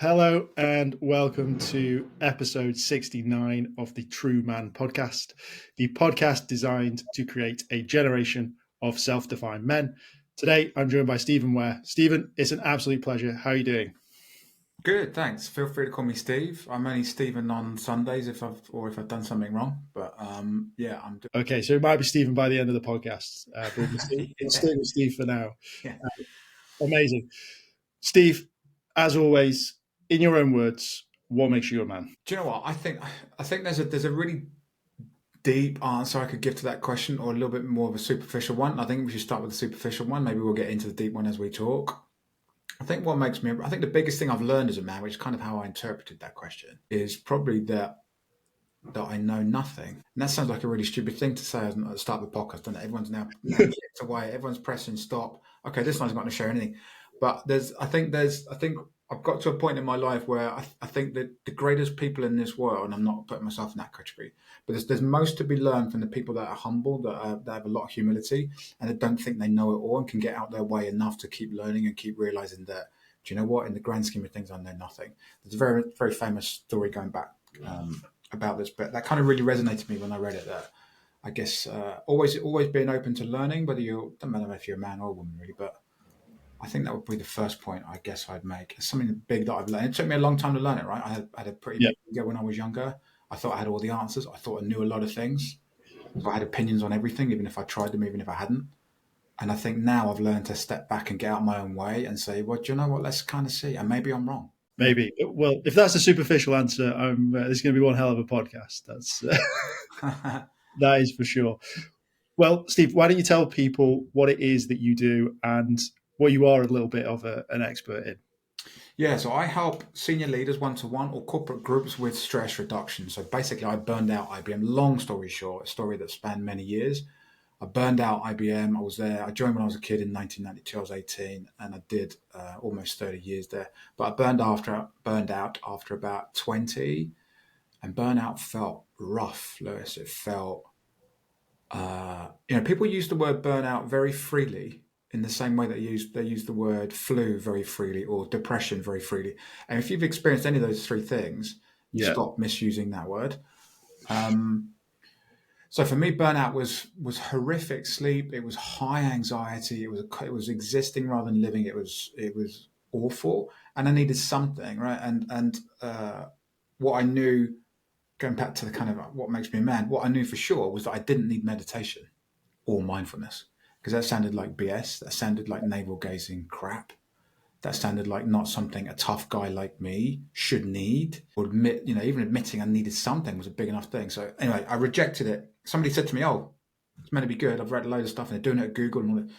Hello and welcome to episode 69 of the TRUUMAN Podcast, the podcast designed to create a generation of self-defined men. Today, I'm joined by Stephen Ware. Stephen, it's an absolute pleasure. How are you doing? Good, thanks. Feel free to call me Steve. I'm only Stephen on Sundays if I've done something wrong. But yeah, I'm doing. Okay, so it might be Stephen by the end of the podcast, but it's Yeah, still Steve for now. yeah. Amazing. Steve, as always, in your own words, what makes you a man? Do you know what? I think there's a really deep answer I could give to that question, or a little bit more of a superficial one. I think we should start with the superficial one. Maybe we'll get into the deep one as we talk. I think the biggest thing I've learned as a man, which is kind of how I interpreted that question, is probably that I know nothing. And that sounds like a really stupid thing to say at the start of the podcast, doesn't it? Everyone's now clicked away, everyone's pressing stop. Okay, this one's not going to share anything. But I think I've got to a point in my life where I think that the greatest people in this world, and I'm not putting myself in that category, but there's most to be learned from the people that are humble, that have a lot of humility, and that don't think they know it all and can get out their way enough to keep learning and keep realizing that, do you know what, in the grand scheme of things, I know nothing. There's a very, very famous story going back about this, but that kind of really resonated with me when I read it. That I guess always being open to learning, whether you don't matter if you're a man or a woman, really. But I think that would be the first point I guess I'd make. It's something big that I've learned. It took me a long time to learn it. Right, I had a pretty big ego when I was younger. I thought I had all the answers. I thought I knew a lot of things. So I had opinions on everything, even if I tried them, even if I hadn't. And I think now I've learned to step back and get out my own way and say, well, do you know what? Let's kind of see. And maybe I'm wrong. Maybe. Well, if that's a superficial answer, this is going to be one hell of a podcast. That is for sure. Well, Steve, why don't you tell people what it is that you do and what you are a little bit of an expert in? Yeah, so I help senior leaders one-to-one or corporate groups with stress reduction. So basically, I burned out IBM. Long story short, a story that spanned many years. I burned out IBM. I was there. I joined when I was a kid in 1992. I was 18, and I did almost 30 years there. But I burned out after about 20, and burnout felt rough, Lewis. It felt, people use the word burnout very freely in the same way that they use the word flu very freely or depression very freely. And if you've experienced any of those three things, you stop misusing that word. So for me, burnout was horrific sleep. It was high anxiety. It was existing rather than living. It was awful, and I needed something, right? And what I knew, going back to the kind of what makes me a man, what I knew for sure was that I didn't need meditation or mindfulness, because that sounded like BS. That sounded like navel gazing crap. That sounded like not something a tough guy like me should need, or admit, even admitting I needed something was a big enough thing. So anyway, I rejected it. Somebody said to me, "Oh, it's meant to be good. I've read a load of stuff and they're doing it at Google and all that."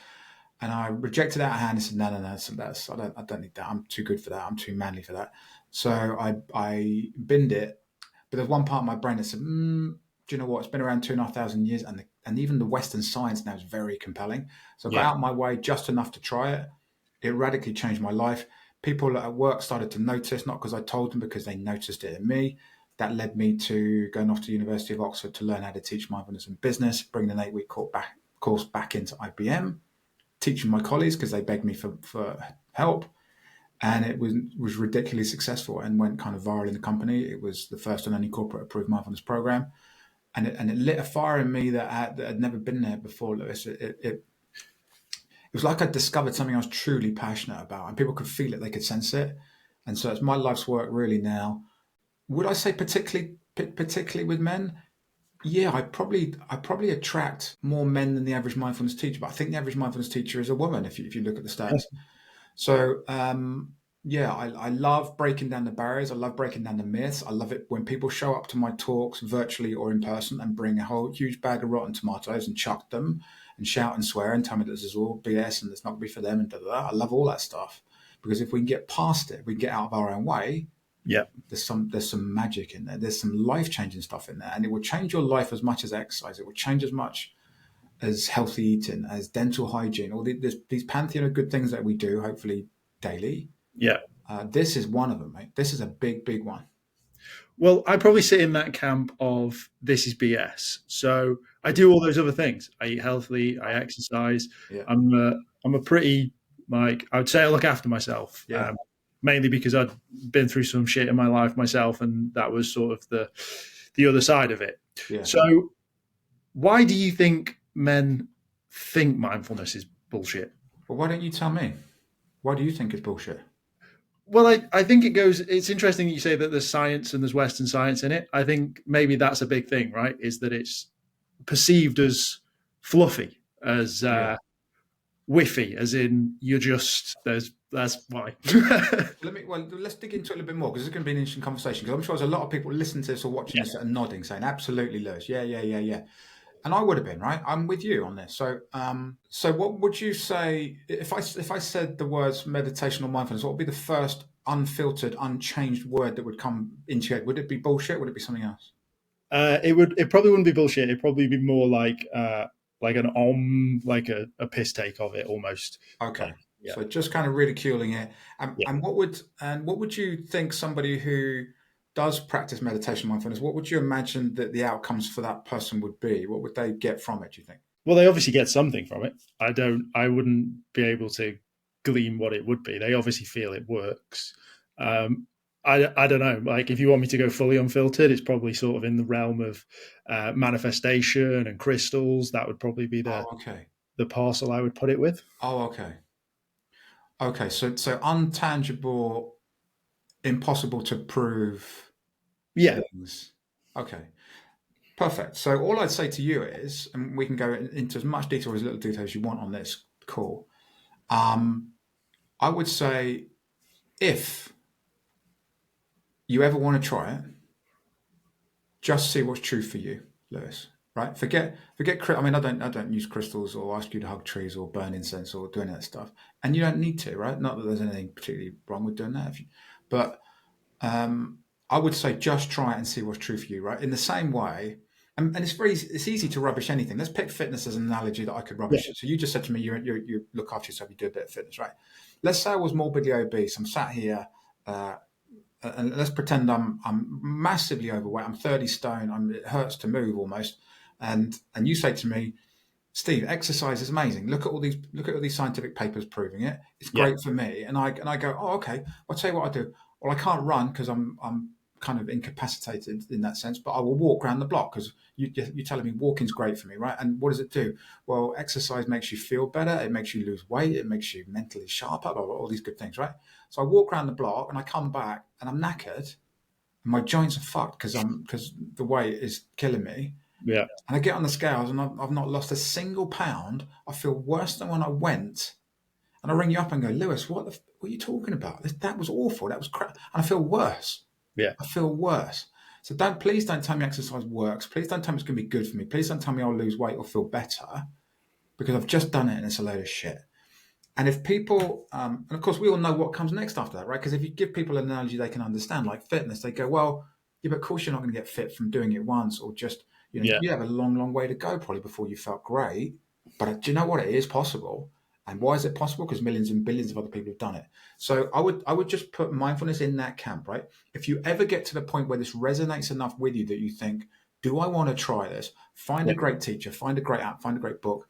And I rejected that out of hand and said, "No, I don't need that. I'm too good for that. I'm too manly for that." So I binned it. But there's one part of my brain that said, "Do you know what? It's been around 2,500 years, and even the Western science now is very compelling." So I got out of my way just enough to try it. It radically changed my life. People at work started to notice, not because I told them, because they noticed it in me. That led me to going off to the University of Oxford to learn how to teach mindfulness and business, bring an 8-week course back into IBM, teaching my colleagues because they begged me for help. And it was ridiculously successful and went kind of viral in the company. It was the first and only corporate approved mindfulness program. And it lit a fire in me that had never been there before, Lewis. It was like I discovered something I was truly passionate about, and people could feel it, they could sense it. And so it's my life's work really now. Would I say particularly with men? Yeah, I probably attract more men than the average mindfulness teacher, but I think the average mindfulness teacher is a woman if you look at the stats. So I love breaking down the barriers. I love breaking down the myths. I love it when people show up to my talks virtually or in person and bring a whole huge bag of rotten tomatoes and chuck them and shout and swear and tell me that this is all BS and it's not going to be for them and da da da. I love all that stuff, because if we can get past it, we can get out of our own way. Yeah, there's some magic in there. There's some life-changing stuff in there, and it will change your life as much as exercise. It will change as much as healthy eating, as dental hygiene, all these pantheon of good things that we do, hopefully daily. Yeah. This is one of them, mate. This is a big, big one. Well, I probably sit in that camp of this is BS. So I do all those other things. I eat healthily. I exercise. Yeah. I'm a pretty, I would say I look after myself. Yeah. mainly because I'd been through some shit in my life myself, and that was sort of the other side of it. Yeah. So, why do you think men think mindfulness is bullshit? Well, why don't you tell me? Why do you think it's bullshit? Well, I think it's interesting that you say that there's science and there's Western science in it. I think maybe that's a big thing, right? Is that it's perceived as fluffy, as Yeah. whiffy, as in you're just, that's why. Let's dig into it a little bit more, because it's going to be an interesting conversation, because I'm sure there's a lot of people listening to this or watching this that are nodding, saying, absolutely, Lewis. Yeah. And I would have been, right? I'm with you on this. So what would you say if I said the words meditation or mindfulness? What would be the first unfiltered, unchanged word that would come into your head? Would it be bullshit? Would it be something else? It probably wouldn't be bullshit. It'd probably be more like an like a piss take of it almost. Okay. Yeah. So just kind of ridiculing it. Yeah. And what would you think somebody who does practice meditation mindfulness, what would you imagine that the outcomes for that person would be? What would they get from it, do you think? Well, they obviously get something from it. I wouldn't be able to glean what it would be. They obviously feel it works. I don't know. Like, if you want me to go fully unfiltered, it's probably sort of in the realm of manifestation and crystals. That would probably be the parcel I would put it with. Oh, okay. Okay, so untangible, impossible to prove things. Okay, perfect. So all I'd say to you is, and we can go into as much detail or as little detail as you want on this call, I would say, if you ever want to try it, just see what's true for you, Lewis. Right? Forget. I mean, I don't use crystals or ask you to hug trees or burn incense or do any of that stuff, and you don't need to, right? Not that there's anything particularly wrong with doing that, but I would say just try it and see what's true for you, right? In the same way, and it's easy to rubbish anything. Let's pick fitness as an analogy that I could rubbish. Yeah. So you just said to me, you look after yourself, you do a bit of fitness, right? Let's say I was morbidly obese. I'm sat here. And let's pretend I'm massively overweight. I'm 30 stone. It hurts to move almost. And you say to me, Steve, exercise is amazing. Look at all these scientific papers proving it. It's great for me. And I go, oh, okay. I'll tell you what I do. Well, I can't run because I'm kind of incapacitated in that sense, but I will walk around the block because you're telling me walking's great for me, right? And what does it do? Well, exercise makes you feel better. It makes you lose weight. It makes you mentally sharper, all these good things, right? So I walk around the block and I come back and I'm knackered and my joints are fucked because the weight is killing me. Yeah. And I get on the scales and I've not lost a single pound. I feel worse than when I went. And I ring you up and go, Lewis, what are you talking about? That was awful. That was crap. And I feel worse. Yeah. I feel worse. So please don't tell me exercise works. Please don't tell me it's going to be good for me. Please don't tell me I'll lose weight or feel better, because I've just done it and it's a load of shit. And if people, and of course we all know what comes next after that, right? Because if you give people an analogy they can understand, like fitness, they go, well, yeah, but of course you're not going to get fit from doing it once, or just, you have a long, long way to go probably before you felt great. But do you know what? It is possible. And why is it possible? Because millions and billions of other people have done it. So I would just put mindfulness in that camp, right? If you ever get to the point where this resonates enough with you that you think, do I want to try this? Find a great teacher, find a great app, find a great book,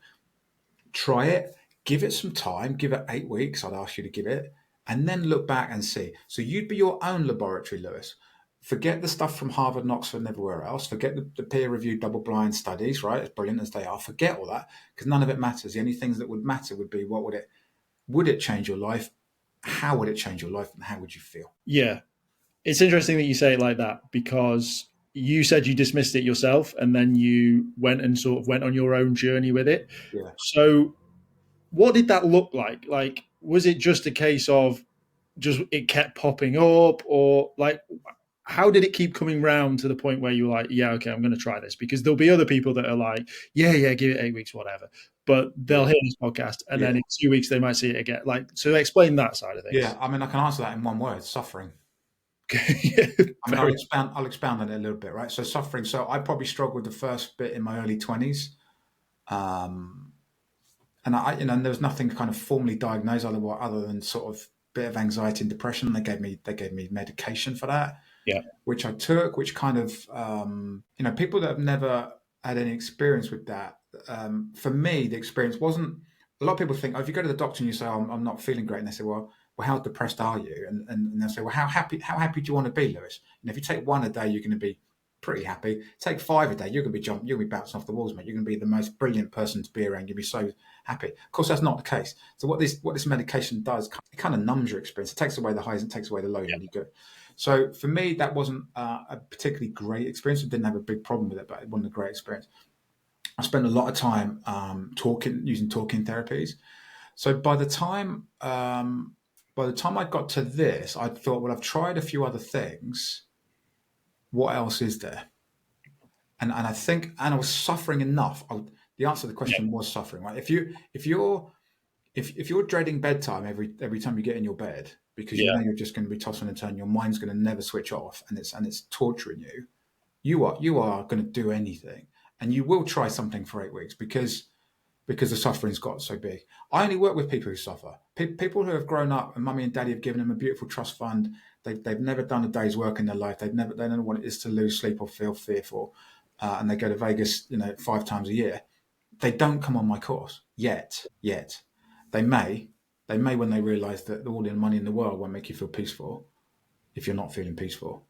try it, give it some time, give it 8 weeks, I'd ask you to give it, and then look back and see. So you'd be your own laboratory, Lewis. Forget the stuff from Harvard and Oxford and everywhere else. Forget the peer-reviewed double-blind studies, right? As brilliant as they are. Forget all that, because none of it matters. The only things that would matter would be, would it change your life? How would it change your life? And how would you feel? Yeah. It's interesting that you say it like that, because you said you dismissed it yourself and then you went on your own journey with it. Yeah. So what did that look like? Like, was it just a case of it kept popping up, or like, how did it keep coming round to the point where you were like, yeah, okay, I'm going to try this? Because there'll be other people that are like, yeah, give it 8 weeks, whatever. But they'll hear this podcast and then in 2 weeks they might see it again. Like, so explain that side of things. Yeah, I mean, I can answer that in one word: suffering. I'll expand on it a little bit, right? So suffering. So I probably struggled the first bit in my early 20s. And there was nothing kind of formally diagnosed other than sort of bit of anxiety and depression. They gave me medication for that. Yeah. Which I took, which kind of, people that have never had any experience with that, for me, the experience wasn't, a lot of people think, if you go to the doctor and you say, I'm not feeling great, and they say, well, well, how depressed are you? And they'll say, well, how happy do you want to be, Lewis? And if you take 1 a day, you're going to be pretty happy. Take 5 a day, you're going to be you'll be bouncing off the walls, mate. You're going to be the most brilliant person to be around. You'll be so happy. Of course, that's not the case. So what this medication does, it kind of numbs your experience. It takes away the highs and takes away the lows really good. So for me, that wasn't a particularly great experience. I didn't have a big problem with it, but it wasn't a great experience. I spent a lot of time using talking therapies. So by the time I got to this, I thought, well, I've tried a few other things. What else is there? And I think, and I was suffering enough. The answer to the question was suffering, right? If you're dreading bedtime every time you get in your bed because you know you're just going to be tossing and turning, your mind's going to never switch off, and it's torturing you. You are going to do anything, and you will try something for 8 weeks because the suffering's got so big. I only work with people who suffer, people who have grown up and mummy and daddy have given them a beautiful trust fund. They've never done a day's work in their life. They don't know what it is to lose sleep or feel fearful, and they go to Vegas, 5 times a year. They don't come on my course yet. They may when they realise that all the money in the world won't make you feel peaceful if you're not feeling peaceful.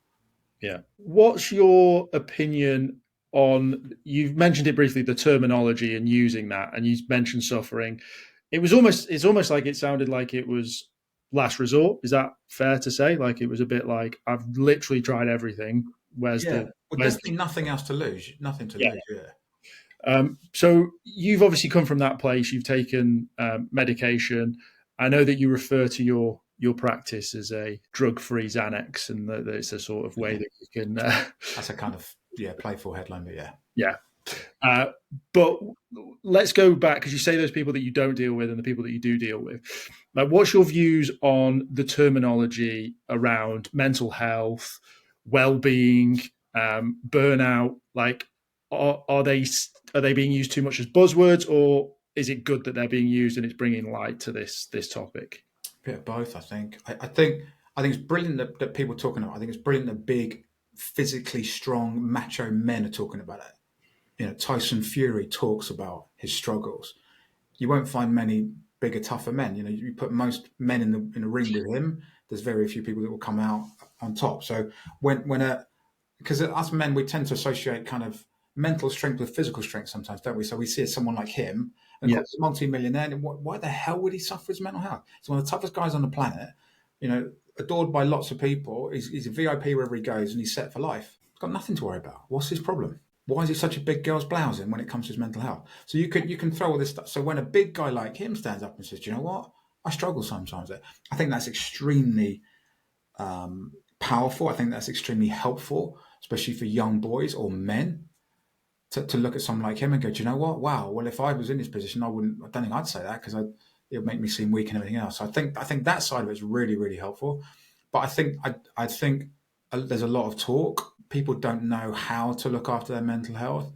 Yeah. What's your opinion on, you've mentioned it briefly, the terminology and using that, and you mentioned suffering. It's almost like it sounded like it was last resort. Is that fair to say? Like it was a bit like, I've literally tried everything. There's definitely nothing else to lose. Nothing to lose. Yeah. So you've obviously come from that place. You've taken medication. I know that you refer to your practice as a drug-free Xanax, and that it's a sort of way that you can. That's a kind of playful headline, but yeah. But let's go back, because you say those people that you don't deal with and the people that you do deal with. Like, what's your views on the terminology around mental health, well-being, burnout? Like, are they being used too much as buzzwords, or is it good that they're being used and it's bringing light to this topic? A bit of both, I think. I think it's brilliant that people are talking about it. I think it's brilliant that big, physically strong, macho men are talking about it. Tyson Fury talks about his struggles. You won't find many bigger, tougher men. You put most men in a ring with him, there's very few people that will come out on top. So because us men, we tend to associate kind of mental strength with physical strength sometimes, don't we? So we see someone like him, and he's a multi-millionaire, and why the hell would he suffer his mental health? He's one of the toughest guys on the planet, adored by lots of people. He's a VIP wherever he goes, and he's set for life. He's got nothing to worry about. What's his problem? Why is he such a big girl's blousing when it comes to his mental health? So you can throw all this stuff. So when a big guy like him stands up and says, "Do you know what? I struggle sometimes," I think that's extremely powerful. I think that's extremely helpful, especially for young boys or men, to look at someone like him and go, "Do you know what? Wow. Well, if I was in his position, I don't think I'd say that, because it would make me seem weak and everything else." So I think that side of it is really, really helpful. But I think there's a lot of talk. People don't know how to look after their mental health,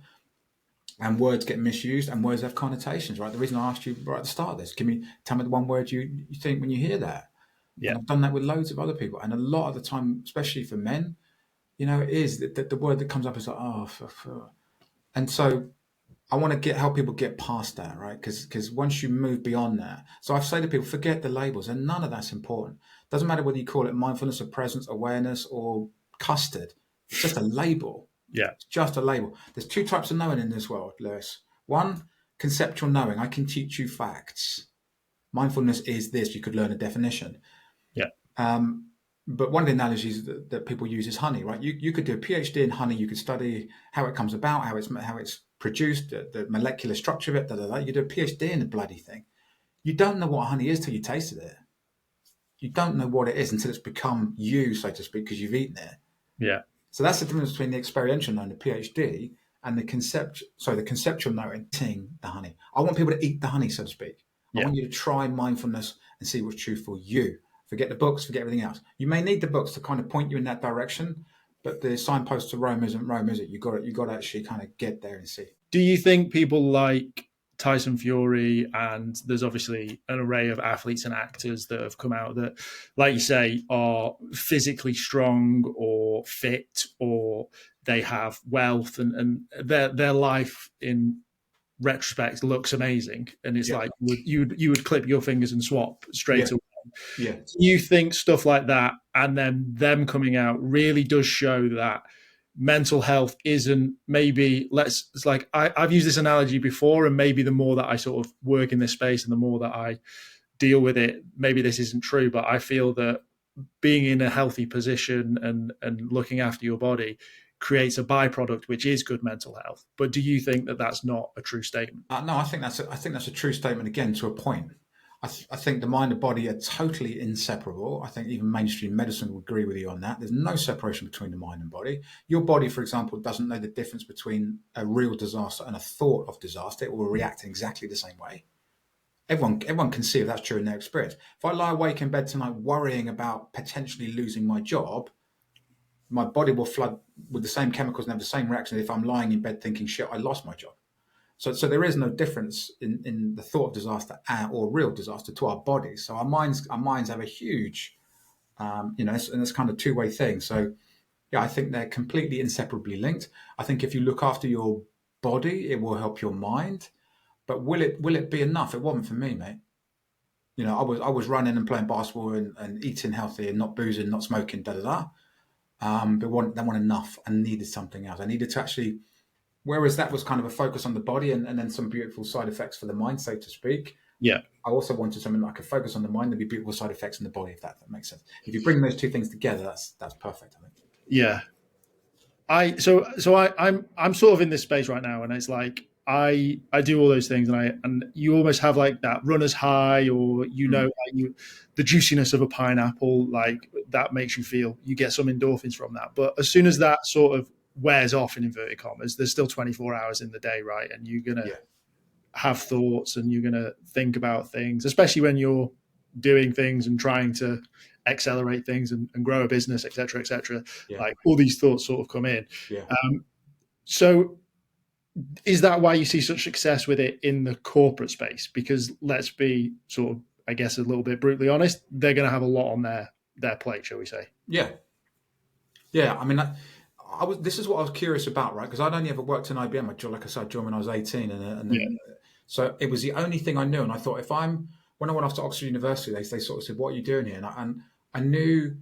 and words get misused, and words have connotations, right? The reason I asked you right at the start of this, can you tell me the one word you think when you hear that? Yeah. And I've done that with loads of other people. And a lot of the time, especially for men, it is the word that comes up is like, and so I want to help people get past that, right? Because once you move beyond that, so I've said to people, forget the labels, and none of that's important. Doesn't matter whether you call it mindfulness or presence, awareness, or custard. It's just a label. Yeah. It's just a label. There's 2 types of knowing in this world, Lewis. One, conceptual knowing. I can teach you facts. Mindfulness is this. You could learn a definition. Yeah. But one of the analogies that people use is honey, right? You could do a PhD in honey. You could study how it comes about, how it's produced, the molecular structure of it. You do a PhD in the bloody thing. You don't know what honey is till you tasted it. You don't know what it is until it's become you, so to speak, because you've eaten it. Yeah. So that's the difference between the experiential knowing, the PhD, and the conceptual knowing, eating the honey. I want people to eat the honey, so to speak. I want you to try mindfulness and see what's true for you. Forget the books, forget everything else. You may need the books to kind of point you in that direction, but the signpost to Rome isn't Rome, is it? You got to actually kind of get there and see. Do you think people like Tyson Fury, and there's obviously an array of athletes and actors that have come out that, like you say, are physically strong or fit, or they have wealth, and their life in retrospect looks amazing, and it's like you would clip your fingers and swap straight away. Yeah. Do you think stuff like that and then them coming out really does show that mental health isn't maybe it's like I've used this analogy before, and maybe the more that I sort of work in this space and the more that I deal with it, maybe this isn't true, but I feel that being in a healthy position and looking after your body creates a byproduct which is good mental health. But do you think that that's not a true statement? No, I think that's a true statement again to a point. I think the mind and body are totally inseparable. I think even mainstream medicine would agree with you on that. There's no separation between the mind and body. Your body, for example, doesn't know the difference between a real disaster and a thought of disaster. It will react in exactly the same way. Everyone can see if that's true in their experience. If I lie awake in bed tonight worrying about potentially losing my job, my body will flood with the same chemicals and have the same reaction if I'm lying in bed thinking, shit, I lost my job. So there is no difference in the thought of disaster or real disaster to our bodies. So our minds have a huge, and it's kind of two-way thing. So yeah, I think they're completely inseparably linked. I think if you look after your body, it will help your mind. But will it be enough? It wasn't for me, mate. I was running and playing basketball and eating healthy and not boozing, not smoking, da da da. But that wasn't enough. I needed something else. I needed to actually. Whereas that was kind of a focus on the body and then some beautiful side effects for the mind, so to speak. Yeah. I also wanted something like a focus on the mind and be beautiful side effects in the body, if that makes sense. If you bring those two things together, that's perfect, I think. Yeah. I'm sort of in this space right now, and it's like I do all those things, and you almost have like that runner's high, or the juiciness of a pineapple, like that makes you feel, you get some endorphins from that. But as soon as that sort of wears off, in inverted commas, there's still 24 hours in the day, right? And you're gonna have thoughts, and you're gonna think about things, especially when you're doing things and trying to accelerate things and grow a business, et cetera, et cetera. Yeah. Like all these thoughts sort of come in. Yeah. So is that why you see such success with it in the corporate space? Because let's be sort of, I guess, a little bit brutally honest, they're going to have a lot on their plate, shall we say? Yeah. Yeah. I mean, this is what I was curious about, right? Because I'd only ever worked in IBM. Like I said, I joined when I was 18. So it was the only thing I knew. And I thought when I went off to Oxford University, they sort of said, what are you doing here? And I knew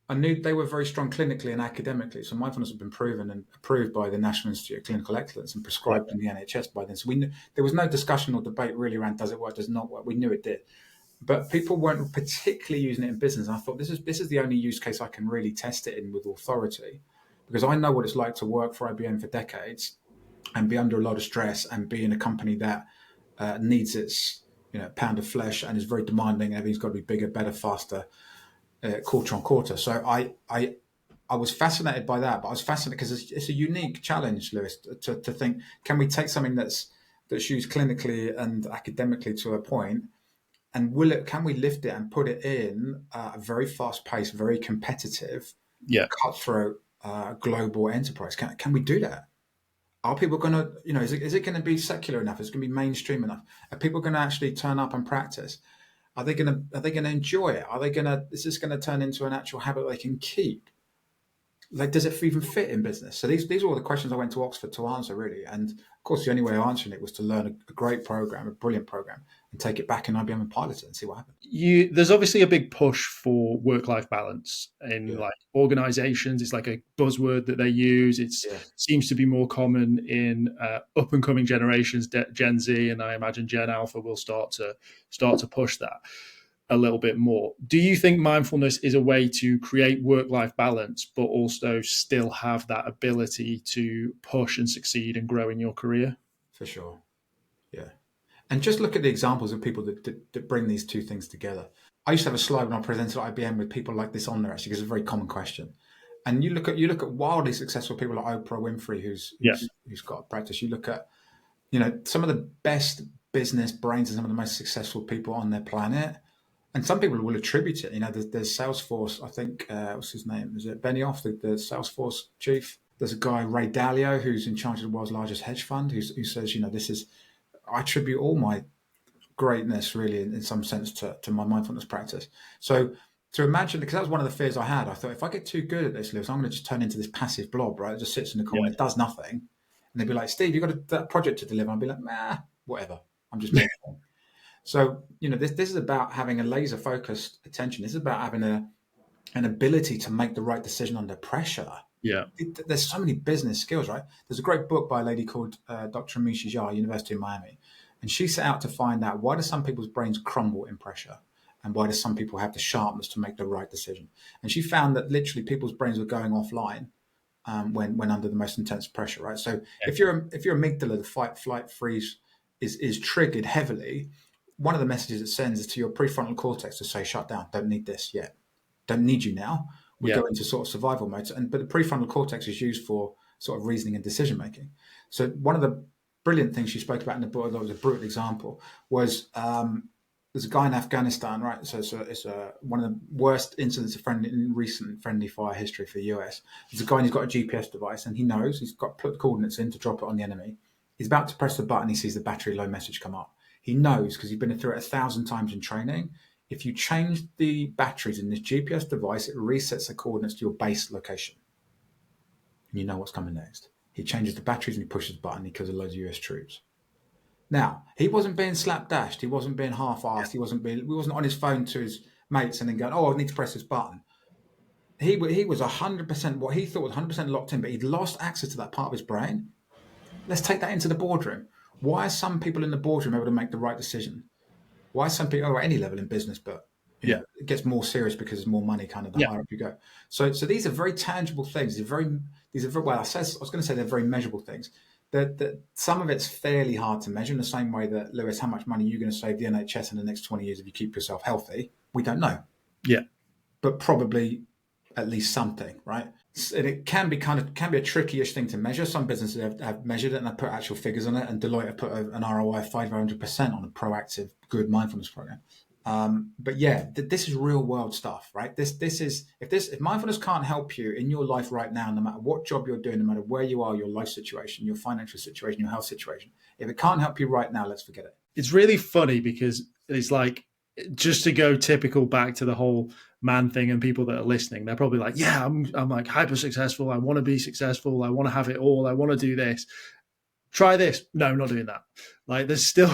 they were very strong clinically and academically. So mindfulness had been proven and approved by the National Institute of Clinical Excellence and prescribed in the NHS by then. So we knew, there was no discussion or debate really around does it work, does it not work. We knew it did. But people weren't particularly using it in business. And I thought this is the only use case I can really test it in with authority, because I know what it's like to work for IBM for decades and be under a lot of stress and be in a company that needs its pound of flesh and is very demanding. Everything's got to be bigger, better, faster, quarter on quarter. So I was fascinated by that, but I was fascinated because it's a unique challenge, Lewis, to think, can we take something that's used clinically and academically to a point, and can we lift it and put it in a very fast-paced, very competitive, cutthroat global enterprise? Can we do that? Are people going to, is it going to be secular enough? Is it going to be mainstream enough? Are people going to actually turn up and practice? Are they going to enjoy it? Is this going to turn into an actual habit they can keep? Like, does it even fit in business? So these are all the questions I went to Oxford to answer, really. And of course, the only way of answering it was to learn a great program, a brilliant program, and take it back in IBM and pilot it and see what happens. There's obviously a big push for work-life balance in like organizations. It's like a buzzword that they use. It seems to be more common in up-and-coming generations, Gen Z, and I imagine Gen Alpha will start to push that a little bit more. Do you think mindfulness is a way to create work-life balance, but also still have that ability to push and succeed and grow in your career? For sure. Yeah. And just look at the examples of people that bring these two things together. I used to have a slide when I presented at IBM with people like this on there, actually, because it's a very common question. And you look at wildly successful people like Oprah Winfrey, who's got a practice. You look at, some of the best business brains and some of the most successful people on their planet. And some people will attribute it. There's Salesforce, I think, what's his name? Is it Benioff, the Salesforce chief? There's a guy, Ray Dalio, who's in charge of the world's largest hedge fund, who says, I attribute all my greatness really in some sense to my mindfulness practice. So to imagine, because that was one of the fears I had. I thought, if I get too good at this, Lewis, I'm going to just turn into this passive blob, right? It just sits in the corner, it does nothing. And they'd be like, Steve, you've got that project to deliver. I'd be like, nah, whatever. I'm just moving on. So, this is about having a laser focused attention. This is about having an ability to make the right decision under pressure. Yeah. There's so many business skills, right? There's a great book by a lady called Dr. Amisha Jha, University of Miami. And she set out to find out, why do some people's brains crumble in pressure? And why do some people have the sharpness to make the right decision? And she found that literally people's brains were going offline when under the most intense pressure, right? So if your amygdala, the fight, flight, freeze, is triggered heavily, one of the messages it sends is to your prefrontal cortex to say, shut down, don't need this yet, don't need you now. We go into sort of survival mode. But the prefrontal cortex is used for sort of reasoning and decision making. So one of the brilliant things she spoke about in the book, that was a brutal example, was there's a guy in Afghanistan, right? So it's one of the worst incidents in recent friendly fire history for the US. There's a guy and he's got a GPS device, and he knows he's got to put the coordinates in to drop it on the enemy. He's about to press the button. He sees the battery low message come up. He knows, because he's been through it 1,000 times in training, if you change the batteries in this GPS device, it resets the coordinates to your base location. And you know what's coming next. He changes the batteries and he pushes the button. He kills a load of US troops. Now, he wasn't being slapdashed. He wasn't being half-assed. He wasn't on his phone to his mates and then going, oh, I need to press this button. He was 100%, what he thought was 100% locked in, but he'd lost access to that part of his brain. Let's take that into the boardroom. Why are some people in the boardroom able to make the right decision? Why are some people, at any level in business, but it gets more serious because there's more money kind of the higher up you go. So these are very tangible things. These are very well, I was going to say they're very measurable things. That some of it's fairly hard to measure in the same way that, Lewis, how much money are you going to save the NHS in the next 20 years if you keep yourself healthy? We don't know. Yeah. But probably at least something, right? And it can be a tricky-ish thing to measure. Some businesses have measured it and have put actual figures on it, and Deloitte have put an ROI of 500% on a proactive, good mindfulness program. But this is real world stuff, right? This is if mindfulness can't help you in your life right now, no matter what job you're doing, no matter where you are, your life situation, your financial situation, your health situation, if it can't help you right now, let's forget it. It's really funny because it's like, just to go typical back to the whole man thing, and people that are listening, they're probably like, yeah, I'm like hyper successful. I want to be successful. I want to have it all. I want to do this. Try this. No, I'm not doing that. Like, there's still,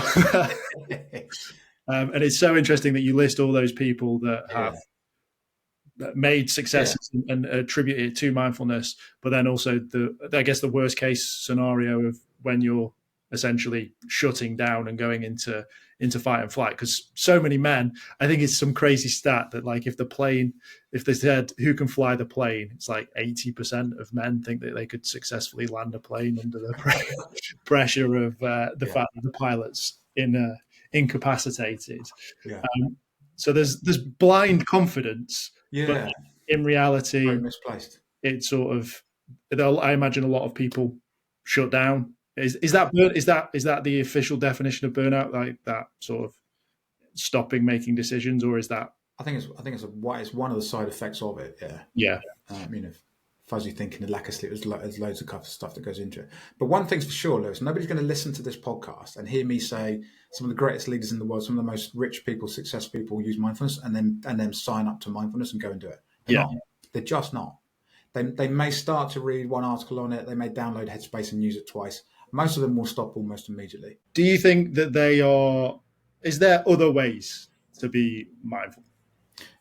and it's so interesting that you list all those people that have made successes and attribute it to mindfulness, but then also the worst case scenario of when you're essentially shutting down and going into fight and flight. Because so many men, I think it's some crazy stat that, like, if they said who can fly the plane, it's like 80% of men think that they could successfully land a plane under the pressure of the fact that the pilot's incapacitated. So there's blind confidence, but in reality, very misplaced. It's sort of, I imagine a lot of people shut down. Is that the official definition of burnout, like that sort of stopping making decisions, or is that? I think it's one of the side effects of it. Fuzzy thinking, the lack of sleep, there's loads of stuff that goes into it. But one thing's for sure, Lewis, nobody's going to listen to this podcast and hear me say some of the greatest leaders in the world, some of the most rich people, successful people use mindfulness, and then sign up to mindfulness and go and do it. They're just not. They may start to read one article on it. They may download Headspace and use it twice. Most of them will stop almost immediately. Do you think that is there other ways to be mindful?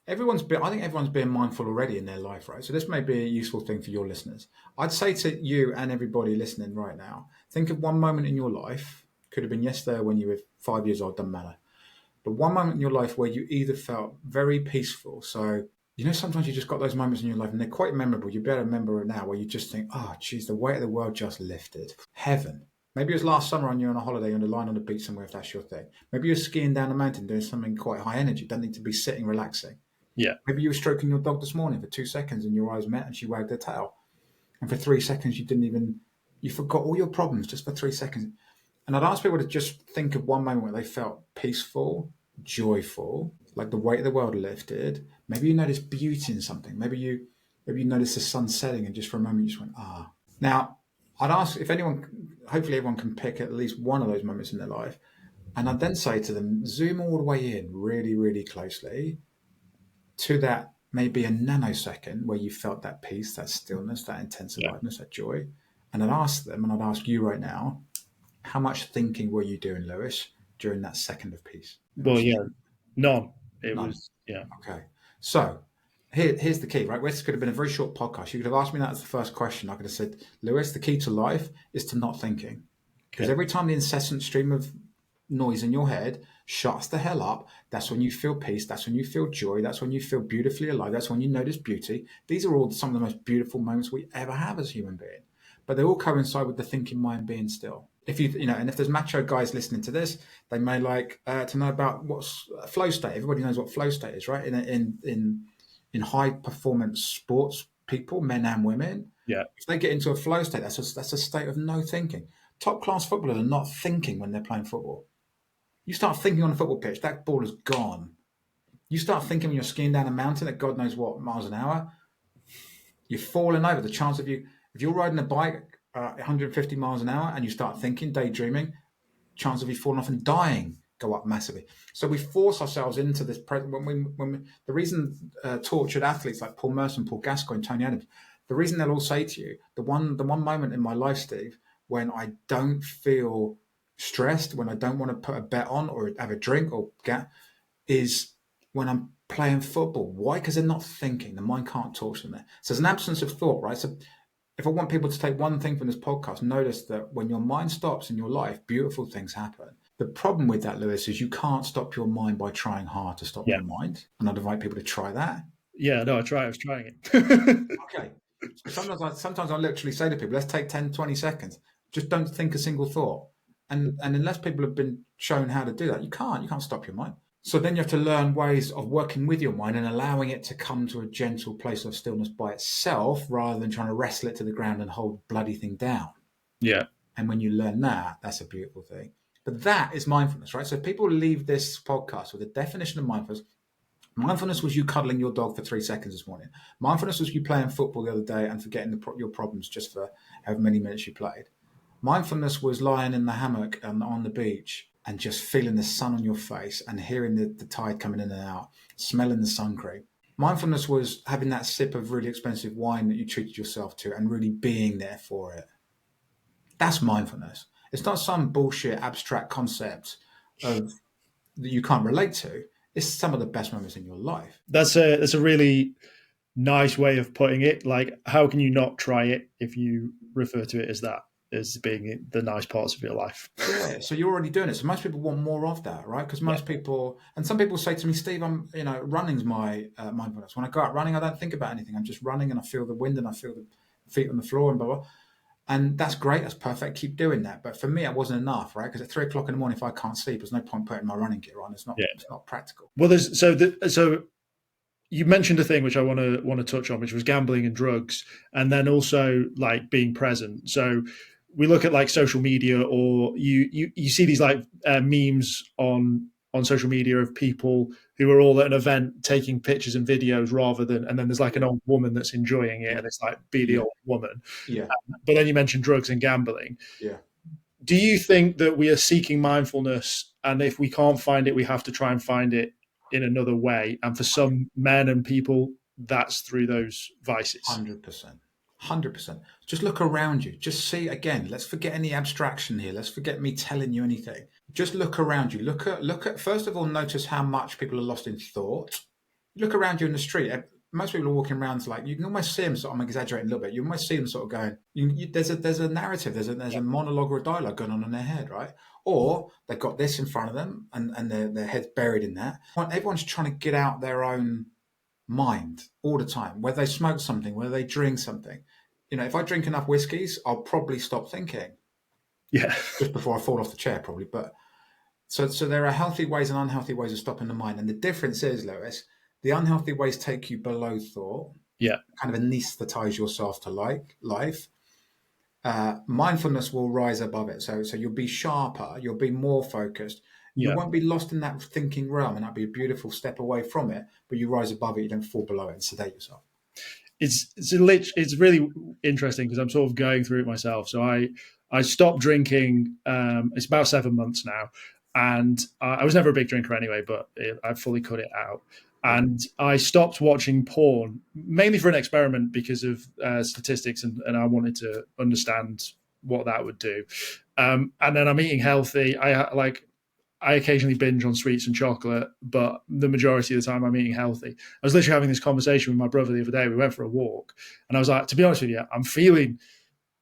I think everyone's being mindful already in their life, right? So this may be a useful thing for your listeners. I'd say to you and everybody listening right now, think of one moment in your life, could have been yesterday when you were 5 years old, doesn't matter. But one moment in your life where you either felt very peaceful. So, sometimes you just got those moments in your life and they're quite memorable. You'd be able to remember it now, where you just think, oh, geez, the weight of the world just lifted. Heaven. Maybe it was last summer and you're on a holiday, you're lying on the beach somewhere, if that's your thing. Maybe you're skiing down a mountain doing something quite high energy. Don't need to be sitting, relaxing. Yeah. Maybe you were stroking your dog this morning for 2 seconds and your eyes met and she wagged her tail. And for 3 seconds, you forgot all your problems just for 3 seconds. And I'd ask people to just think of one moment where they felt peaceful, joyful, like the weight of the world lifted. Maybe you noticed beauty in something. Maybe you noticed the sun setting and just for a moment you just went, ah. Now, I'd ask if hopefully everyone can pick at least one of those moments in their life. And I'd then say to them, zoom all the way in really, really closely to that maybe a nanosecond where you felt that peace, that stillness, that intense aliveness, that joy. And I'd ask them, and I'd ask you right now, how much thinking were you doing, Lewis, during that second of peace? Well, yeah, none. It None. was, yeah. Okay. So here's the key, right? This could have been a very short podcast. You could have asked me that as the first question. I could have said, Lewis, the key to life is to not thinking. Because Okay. every time the incessant stream of noise in your head shuts the hell up, that's when you feel peace. That's when you feel joy. That's when you feel beautifully alive. That's when you notice beauty. These are all some of the most beautiful moments we ever have as human beings. But they all coincide with the thinking mind being still. If and if there's macho guys listening to this, they may like to know about what's flow state. Everybody knows what flow state is, right? In high performance sports, people, men and women, Yeah. if they get into a flow state, that's a state of no thinking. Top class footballers are not thinking when they're playing football. You start thinking on a football pitch, that ball is gone. You start thinking when you're skiing down a mountain at God knows what miles an hour, you're falling over. The chance of you, if you're riding a bike 150 miles an hour and you start thinking, daydreaming, chance of you falling off and dying go up massively. So we force ourselves into this. The reason tortured athletes like Paul Merson, Paul Gascoigne, Tony Adams, the reason they'll all say to you, the one moment in my life, Steve, when I don't feel stressed, when I don't want to put a bet on or have a drink or is when I'm playing football. Why? Because they're not thinking. The mind can't torture them there. So there's an absence of thought, right? So if I want people to take one thing from this podcast, notice that when your mind stops in your life, beautiful things happen. The problem with that, Lewis, is you can't stop your mind by trying hard to stop your mind. And I'd invite people to try that. Yeah, no, I was trying it. Okay. So sometimes I literally say to people, let's take 10, 20 seconds. Just don't think a single thought. And unless people have been shown how to do that, you can't stop your mind. So then you have to learn ways of working with your mind and allowing it to come to a gentle place of stillness by itself rather than trying to wrestle it to the ground and hold the bloody thing down. Yeah. And when you learn that, that's a beautiful thing. But that is mindfulness, right? So people leave this podcast with a definition of mindfulness. Mindfulness was you cuddling your dog for 3 seconds this morning. Mindfulness was you playing football the other day and forgetting your problems just for however many minutes you played. Mindfulness was lying in the hammock on the beach and just feeling the sun on your face and hearing the tide coming in and out, smelling the sun cream. Mindfulness was having that sip of really expensive wine that you treated yourself to and really being there for it. That's mindfulness. It's not some bullshit abstract concept that you can't relate to. It's some of the best moments in your life. That's a really nice way of putting it. Like, how can you not try it if you refer to it as that, as being the nice parts of your life? Yeah, so you're already doing it. So most people want more of that, right? Because most people, and some people say to me, Steve, running's my mindfulness. When I go out running, I don't think about anything. I'm just running and I feel the wind and I feel the feet on the floor and blah, blah. And that's great. That's perfect. Keep doing that. But for me, it wasn't enough, right? Because at 3 o'clock in the morning, if I can't sleep, there's no point putting my running gear on. It's not practical. Well, so you mentioned a thing which I want to touch on, which was gambling and drugs, and then also like being present. So we look at like social media, or you see these like memes on social media of people who are all at an event taking pictures and videos rather than, and then there's like an old woman that's enjoying it, and it's like, be the old woman. Yeah. But then you mentioned drugs and gambling. Yeah. Do you think that we are seeking mindfulness, and if we can't find it, we have to try and find it in another way? And for some men and people, that's through those vices. 100%. Just look around you. Just see, again, let's forget any abstraction here. Let's forget me telling you anything. Just look around you. Look at, first of all, notice how much people are lost in thought. Look around you in the street. Most people are walking around like, you can almost see them, I'm exaggerating a little bit, you almost see them sort of going, there's a narrative, there's a monologue or a dialogue going on in their head, right? Or they've got this in front of them and their head's buried in that. Everyone's trying to get out their own mind all the time, whether they smoke something, whether they drink something. If I drink enough whiskeys, I'll probably stop thinking. Yeah. Just before I fall off the chair, probably. But so there are healthy ways and unhealthy ways of stopping the mind. And the difference is, Lewis, the unhealthy ways take you below thought. Yeah. Kind of anesthetize yourself to life. Mindfulness will rise above it. So you'll be sharper, you'll be more focused. You won't be lost in that thinking realm, and that'd be a beautiful step away from it, but you rise above it, you don't fall below it and sedate yourself. It's really interesting because I'm sort of going through it myself. So I stopped drinking, it's about 7 months now, and I was never a big drinker anyway, but I fully cut it out. And I stopped watching porn, mainly for an experiment because of statistics, and I wanted to understand what that would do. And then I'm eating healthy. I occasionally binge on sweets and chocolate, but the majority of the time I'm eating healthy. I was literally having this conversation with my brother the other day. We went for a walk, and I was like, to be honest with you, I'm feeling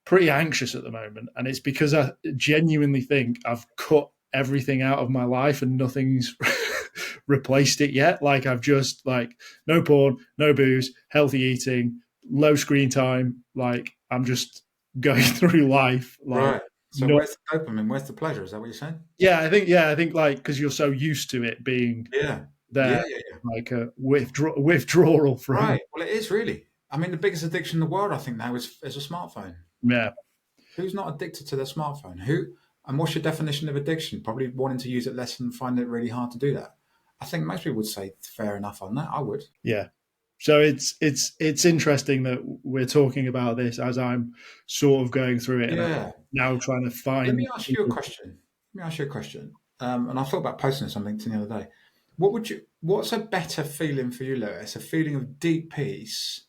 pretty anxious at the moment, and it's because I genuinely think I've cut everything out of my life and nothing's replaced it yet. Like I've just like no porn, no booze, healthy eating, low screen time. Like I'm just going through life like Right. So no. where's the dopamine? Where's the pleasure? Is that what you're saying? I think like because you're so used to it being Yeah. there, Yeah, yeah, yeah. like a withdrawal from. Right. Well, it is really. I mean, the biggest addiction in the world, I think, now is a smartphone. Yeah, Who's not addicted to their smarphone? Who? And what's your definition of addiction? Probably wanting to use it less and finding it really hard to do that. I think most people would say fair enough on that. I would. yeah. So it's interesting that we're talking about this as I'm sort of going through it and I'm Yeah. now trying to Let find me ask you a people. question. Let me ask you a question. And I thought about posting this on LinkedIn the other day. What's a better feeling for you, Lewis? A feeling of deep peace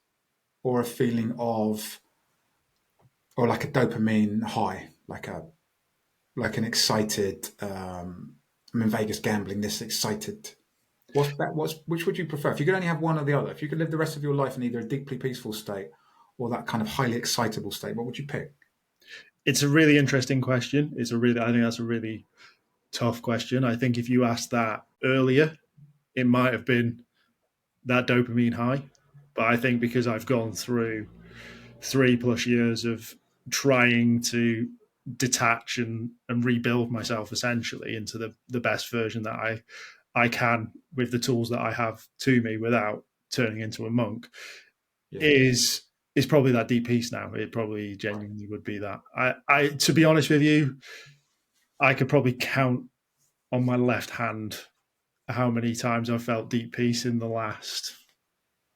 or a feeling of, or like a dopamine high, like an excited, I'm in Vegas gambling, this excited. Which would you prefer? If you could only have one or the other, if you could live the rest of your life in either a deeply peaceful state or that kind of highly excitable state, what would you pick? It's a really interesting question. I think that's a really tough question. I think if you asked that earlier, it might have been that dopamine high. But I think because I've gone through 3+ years of trying to detach and rebuild myself essentially into the best version that I can with the tools that I have to me without turning into a monk, Yeah. is probably that deep peace now. It probably genuinely would be that. I to be honest with you, I could probably count on my left hand how many times I've felt deep peace in the last,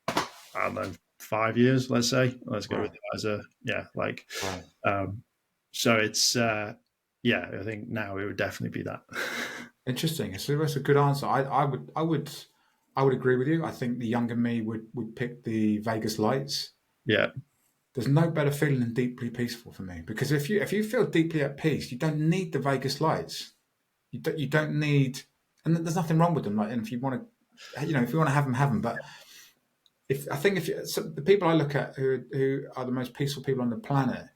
I don't know, 5 years, let's say. Let's go with Right. that as a, yeah, like, Right. um, so it's, yeah, I think now it would definitely be that. Interesting. So that's a good answer. I would agree with you. I think the younger me would pick the Vegas lights. Yeah, There's no better feeling than deeply peaceful for me because if you feel deeply at peace, you don't need the Vegas lights. You don't need, and there's nothing wrong with them. Like, and if you want to, if you want to have them. But the people I look at who are the most peaceful people on the planet,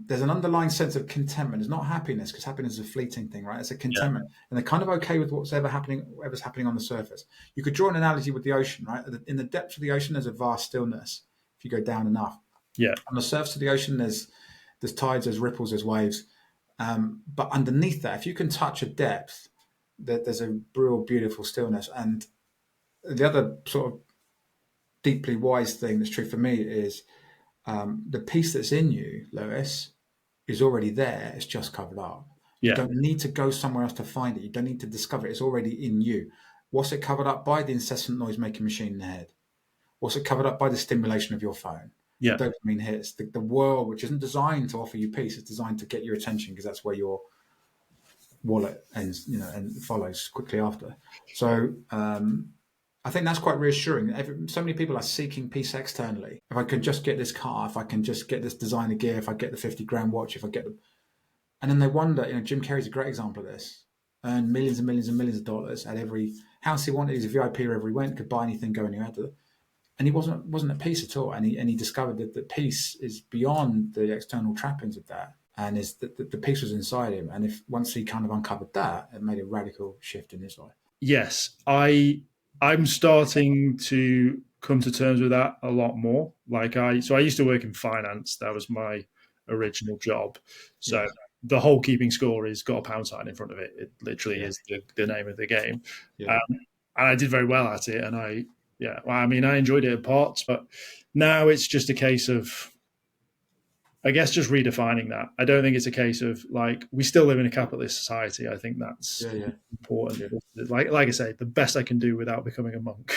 there's an underlying sense of contentment. It's not happiness because happiness is a fleeting thing, right? It's a yeah, contentment, and they're kind of okay with whatever's happening on the surface. You could draw an analogy with the ocean, right? In the depths of the ocean, there's a vast stillness. If you go down enough, yeah, on the surface of the ocean, there's tides, there's ripples, there's waves. But underneath that, if you can touch a depth, there's a real beautiful stillness. And the other sort of deeply wise thing that's true for me is the peace that's in you, Lewis, is already there. It's just covered up. You yeah, don't need to go somewhere else to find it. You don't need to discover it. It's already in you. What's it covered up by? The incessant noise-making machine in the head. What's it covered up by? The stimulation of your phone. The yeah, dopamine hits. The world, which isn't designed to offer you peace, is designed to get your attention because that's where your wallet ends, and follows quickly after. So I think that's quite reassuring. So many people are seeking peace externally. If I could just get this car, if I can just get this designer gear, if I get the 50 grand watch, if I get the, and then they wonder, Jim Carrey's a great example of this. Earned millions and millions and millions of dollars at every house he wanted. He's a VIP wherever he went, could buy anything, go anywhere. And he wasn't at peace at all. And he discovered that peace is beyond the external trappings of that, and is that the peace was inside him. And if once he kind of uncovered that, it made a radical shift in his life. yes. I'm starting to come to terms with that a lot more. So I used to work in finance. That was my original job. So Yeah, the whole keeping score is got a pound sign in front of it. It literally yeah, is the name of the game. yeah. Um, and I did very well at it. And I enjoyed it at parts, but now it's just a case of, I guess, just redefining that. I don't think it's a case of like, we still live in a capitalist society. I think that's Yeah, yeah, important. yeah. Like I say, the best I can do without becoming a monk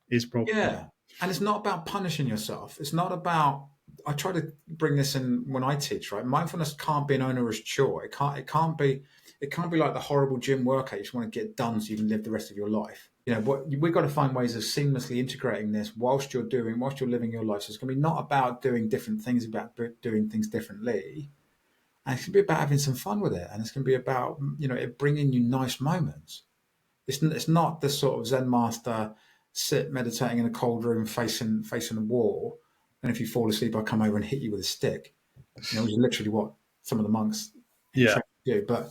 is probably. Yeah. And it's not about punishing yourself. It's not about, I try to bring this in when I teach, right? Mindfulness can't be an onerous chore. It can't be like the horrible gym workout you just want to get done so you can live the rest of your life. We've got to find ways of seamlessly integrating this whilst you're living your life. So it's going to be not about doing different things, about doing things differently. And it's going to be about having some fun with it. And it's going to be about, it bringing you nice moments. It's not the sort of Zen master sit meditating in a cold room facing the wall. And if you fall asleep, I come over and hit you with a stick. Which is literally what some of the monks Yeah. do. But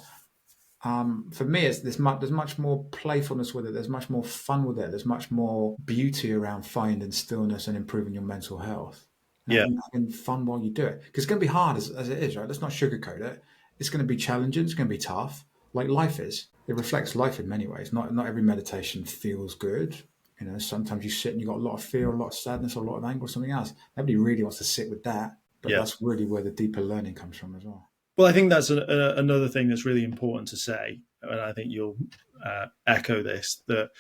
for me, there's much more playfulness with it. There's much more fun with it. There's much more beauty around finding stillness and improving your mental health. And having fun while you do it. Because it's going to be hard as it is, right? Let's not sugarcoat it. It's going to be challenging. It's going to be tough, like life is. It reflects life in many ways. Not every meditation feels good. Sometimes you sit and you've got a lot of fear, a lot of sadness, or a lot of anger, or something else. Nobody really wants to sit with that. But that's really where the deeper learning comes from as well. Well, I think that's another thing that's really important to say, and I think you'll echo this, that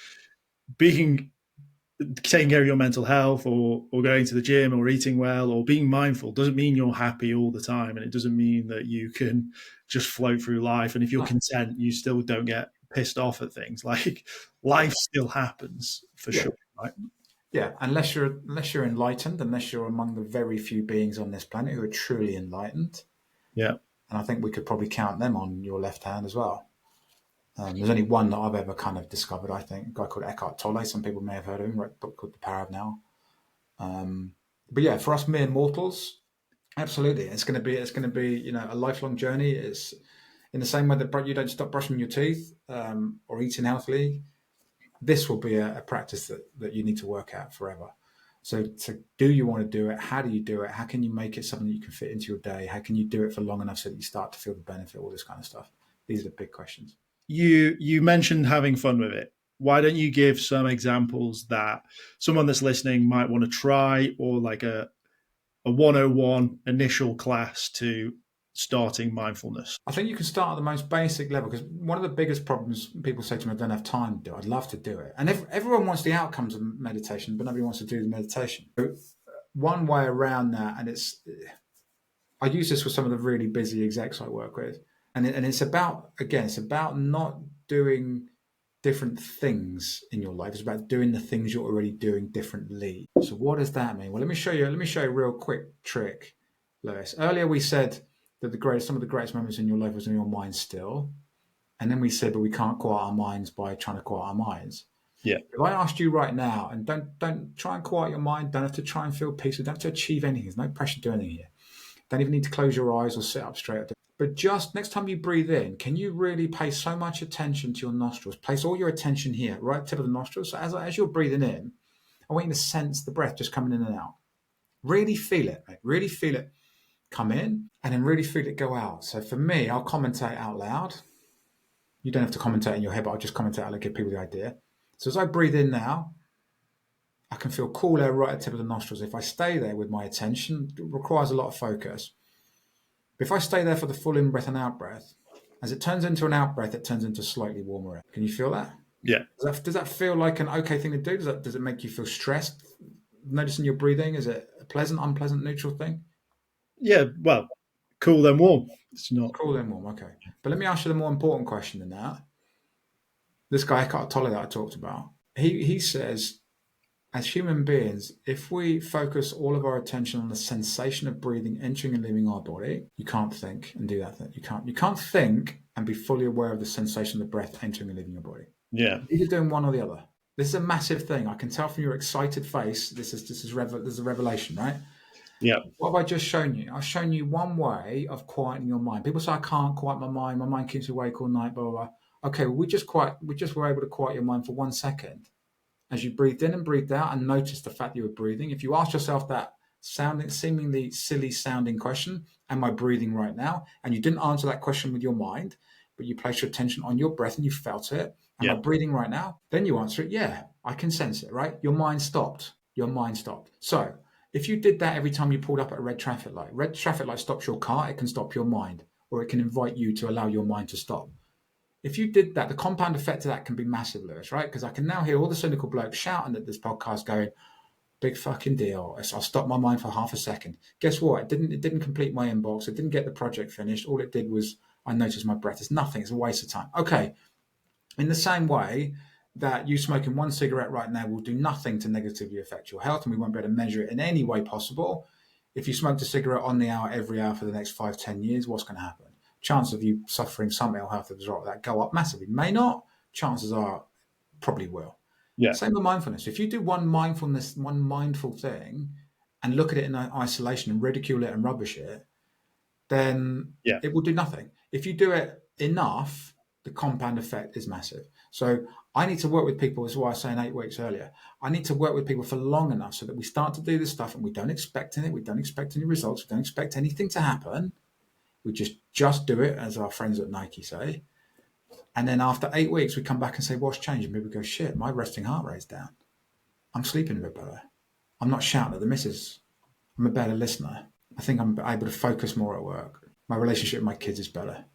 taking care of your mental health or going to the gym or eating well or being mindful doesn't mean you're happy all the time, and it doesn't mean that you can just float through life, and if you're content, you still don't get pissed off at things. Like, life still happens for sure, right? Yeah, unless you're enlightened, unless you're among the very few beings on this planet who are truly enlightened. Yeah. And I think we could probably count them on your left hand as well. There's only one that I've ever kind of discovered, I think, a guy called Eckhart Tolle. Some people may have heard of him, wrote a book called The Power of Now. But yeah, for us mere mortals, absolutely, it's going to be a lifelong journey. It's in the same way that you don't stop brushing your teeth or eating healthily. This will be a practice that you need to work at forever. So do you want to do it? How do you do it? How can you make it something that you can fit into your day? How can you do it for long enough so that you start to feel the benefit, all this kind of stuff? These are the big questions. You mentioned having fun with it. Why don't you give some examples that someone that's listening might want to try, or like a 101 initial class to starting mindfulness? I think you can start at the most basic level, because one of the biggest problems people say to me, I don't have time to do it. I'd love to do it. And everyone wants the outcomes of meditation, but nobody wants to do the meditation. So one way around that, and I use this with some of the really busy execs I work with, and it's about not doing different things in your life. It's about doing the things you're already doing differently. So what does that mean? Well, let me show you a real quick trick, Lewis. Earlier we said that some of the greatest moments in your life was in your mind still. And then we said, but we can't quiet our minds by trying to quiet our minds. Yeah. If I asked you right now, and don't try and quiet your mind, don't have to try and feel peaceful, don't have to achieve anything. There's no pressure to do anything here. Don't even need to close your eyes or sit up straight. But just next time you breathe in, can you really pay so much attention to your nostrils? Place all your attention here, right at the tip of the nostrils. So as you're breathing in, I want you to sense the breath just coming in and out. Really feel it, mate. Really feel it come in, and then really feel it go out. So for me, I'll commentate out loud. You don't have to commentate in your head, but I'll just commentate out loud, give people the idea. So as I breathe in now, I can feel cool air right at the tip of the nostrils. If I stay there with my attention, it requires a lot of focus. But if I stay there for the full in-breath and out-breath, as it turns into an out-breath, it turns into slightly warmer air. Can you feel that? Yeah. Does that feel like an okay thing to do? Does it make you feel stressed? Noticing your breathing, is it a pleasant, unpleasant, neutral thing? Yeah, well, cool then warm. It's not cool then warm, okay. But let me ask you the more important question than that. This guy Eckhart Tolle that I talked about, he says, as human beings, if we focus all of our attention on the sensation of breathing entering and leaving our body, you can't think and do that thing. You can't think and be fully aware of the sensation of the breath entering and leaving your body. Yeah. You're doing one or the other. This is a massive thing. I can tell from your excited face. This is a revelation, right? Yeah. What have I just shown you? I've shown you one way of quieting your mind. People say, I can't quiet my mind. My mind keeps me awake all night, blah, blah, blah. Okay, well, we just were able to quiet your mind for 1 second. As you breathed in and breathed out and noticed the fact you were breathing. If you ask yourself that seemingly silly sounding question, am I breathing right now? And you didn't answer that question with your mind, but you placed your attention on your breath and you felt it. Am I breathing right now? Then you answer it, yeah, I can sense it, right? Your mind stopped. So if you did that every time you pulled up at a red traffic light stops your car, it can stop your mind, or it can invite you to allow your mind to stop. If you did that, the compound effect of that can be massive, Lewis, right? Because I can now hear all the cynical blokes shouting at this podcast going, big fucking deal. I'll stop my mind for half a second. Guess what? It didn't complete my inbox. It didn't get the project finished. All it did was I noticed my breath. It's nothing. It's a waste of time. Okay. In the same way that you smoking one cigarette right now will do nothing to negatively affect your health, and we won't be able to measure it in any way possible. If you smoked a cigarette on the hour every hour for the next 5, 10 years, what's going to happen? Chance of you suffering some ill health as a result of that go up massively. May not. Chances are, probably will. Yeah. Same with mindfulness. If you do one mindful thing, and look at it in isolation and ridicule it and rubbish it, then it will do nothing. If you do it enough, the compound effect is massive. So I need to work with people, as I was saying 8 weeks earlier. I need to work with people for long enough so that we start to do this stuff and we don't expect anything. We don't expect any results. We don't expect anything to happen. We just do it, as our friends at Nike say. And then after 8 weeks, we come back and say, what's changed? And people go, shit, my resting heart rate's down. I'm sleeping a bit better. I'm not shouting at the missus. I'm a better listener. I think I'm able to focus more at work. My relationship with my kids is better.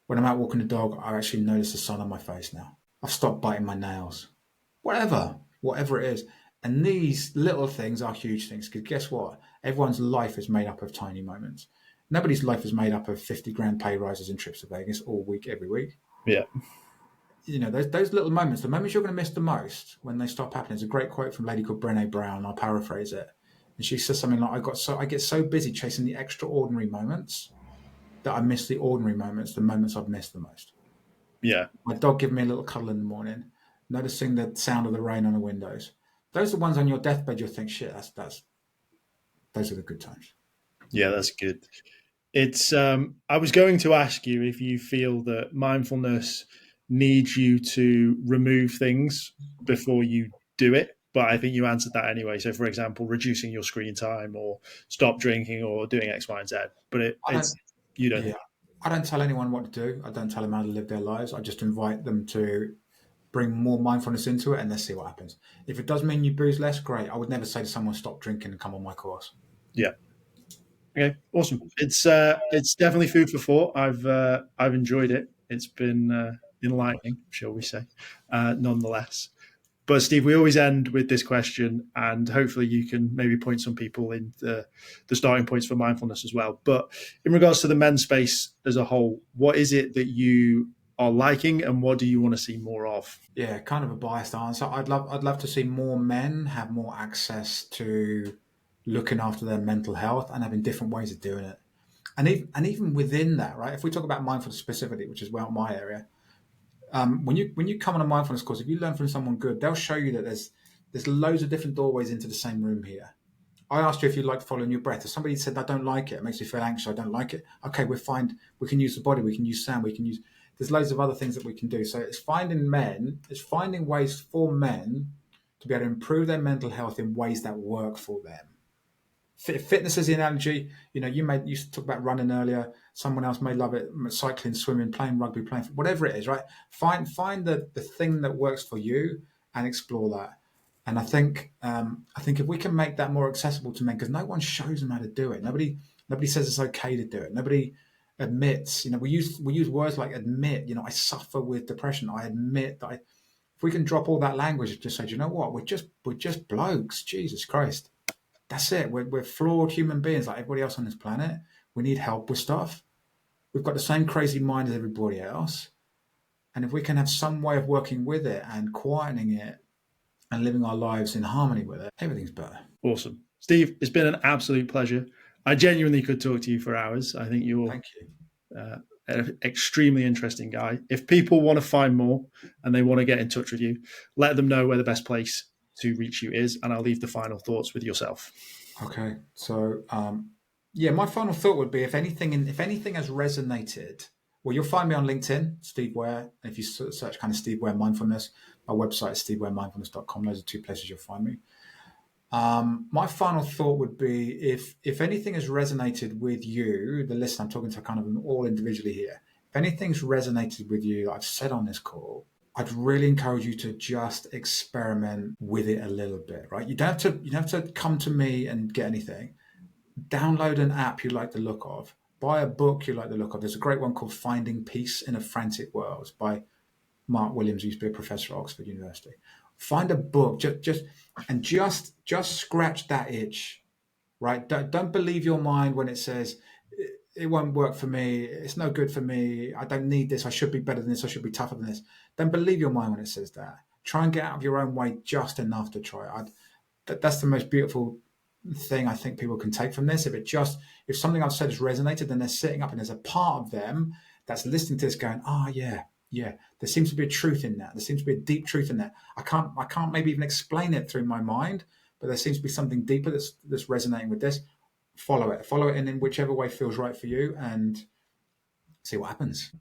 When I'm out walking the dog, I actually notice the sun on my face now. I've stopped biting my nails. Whatever it is. And these little things are huge things, because guess what? Everyone's life is made up of tiny moments. Nobody's life is made up of 50 grand pay rises and trips to Vegas all week, every week. Yeah. You know, those little moments, the moments you're going to miss the most when they stop happening. There's a great quote from a lady called Brené Brown. I'll paraphrase it. And she says something like, I get so busy chasing the extraordinary moments that I miss the ordinary moments, the moments I've missed the most. Yeah. My dog giving me a little cuddle in the morning, noticing the sound of the rain on the windows. Those are the ones on your deathbed you'll think, shit, those are the good times. Yeah, that's good. It's I was going to ask you if you feel that mindfulness needs you to remove things before you do it, but I think you answered that anyway. So, for example, reducing your screen time or stop drinking or doing X, Y, and Z. But it's you don't. Yeah, I don't tell anyone what to do. I don't tell them how to live their lives. I just invite them to bring more mindfulness into it, and let's see what happens. If it does mean you booze less, great. I would never say to someone, stop drinking and come on my course. Yeah. Okay. Awesome. It's definitely food for thought. I've enjoyed it. It's been enlightening, shall we say, nonetheless. But Steve, we always end with this question, and hopefully you can maybe point some people in the starting points for mindfulness as well. But in regards to the men's space as a whole, what is it that you are liking, and what do you want to see more of? Yeah, kind of a biased answer. I'd love to see more men have more access to looking after their mental health and having different ways of doing it. And even within that, right? If we talk about mindfulness specifically, which is well my area, when you come on a mindfulness course, if you learn from someone good, they'll show you that there's loads of different doorways into the same room here. I asked you if you like following your breath. If somebody said, I don't like it, it makes me feel anxious, I don't like it. Okay, we're fine. We can use the body, we can use sound, there's loads of other things that we can do. So it's finding ways for men to be able to improve their mental health in ways that work for them. Fitness is the analogy. You know, you talk about running earlier. Someone else may love it, cycling, swimming, playing rugby, playing whatever it is, right? Find the thing that works for you and explore that. And I think if we can make that more accessible to men, because no one shows them how to do it. Nobody says it's okay to do it. Nobody admits. You know, we use words like admit. You know, I suffer with depression. I admit that. If we can drop all that language and just say, do you know what? We're just blokes. Jesus Christ. That's it. We're flawed human beings like everybody else on this planet. We need help with stuff. We've got the same crazy mind as everybody else. And if we can have some way of working with it and quietening it and living our lives in harmony with it, everything's better. Awesome. Steve, it's been an absolute pleasure. I genuinely could talk to you for hours. I think you're Thank you. an extremely interesting guy. If people want to find more and they want to get in touch with you, let them know where the best place to reach you is, and I'll leave the final thoughts with yourself. Okay. So, my final thought would be if anything has resonated, well, you'll find me on LinkedIn, Steve Ware. If you search kind of Steve Ware Mindfulness, my website is stevewaremindfulness.com. Those are 2 places you'll find me. My final thought would be if anything has resonated with you, the listener, I'm talking to kind of all individually here. If anything's resonated with you that I've said on this call, I'd really encourage you to just experiment with it a little bit, right? You don't have to come to me and get anything. Download an app you like the look of. Buy a book you like the look of. There's a great one called Finding Peace in a Frantic World by Mark Williams, who used to be a professor at Oxford University. Find a book, just scratch that itch, right? Don't believe your mind when it says it won't work for me. It's no good for me. I don't need this. I should be better than this. I should be tougher than this. Don't believe your mind when it says that. Try and get out of your own way just enough to try it. That's the most beautiful thing I think people can take from this. If something I've said has resonated, then they're sitting up and there's a part of them that's listening to this going, yeah, there seems to be a truth in that. There seems to be a deep truth in that. I can't maybe even explain it through my mind, but there seems to be something deeper that's resonating with this. Follow it in whichever way feels right for you, and see what happens.